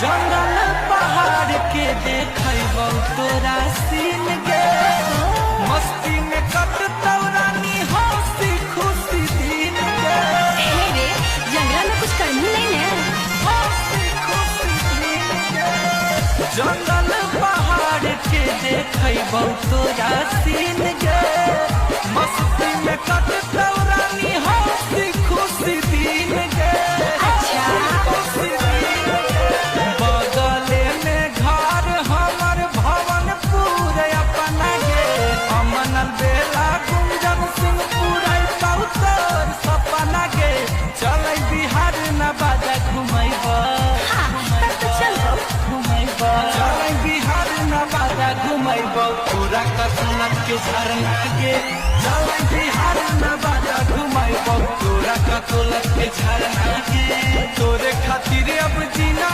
जंगल पहाड़ के देखबौ तोरा सीन गे, मस्ती में कटतौ रानी हंसी खुशी दिन गे। हे रे जंगल में कुछ करनी नहीं है। हंसी खुशी दिन गे। जंगल पहाड़ के देखबौ तोरा सीन गे, मस्ती में कटतौ रानी हंसी खुशी दिन गे। अच्छा खुशी दिन गे। बगले में घर हमर भवनपुर अपना गे, अमनल बेला गुंजन सिंह पुरैतौ तोर सपना गे। चलै बिहार नवादा घुमैबा, हाँ तब तो चलो। घुमैबा चलै बिहार नवादा घुमैबा, पूरा कसलत के झरना गे। चलै बिहार नवादा घुमैबा, पूरा कसलत के झरना गे। तोरे खातिर अब जीना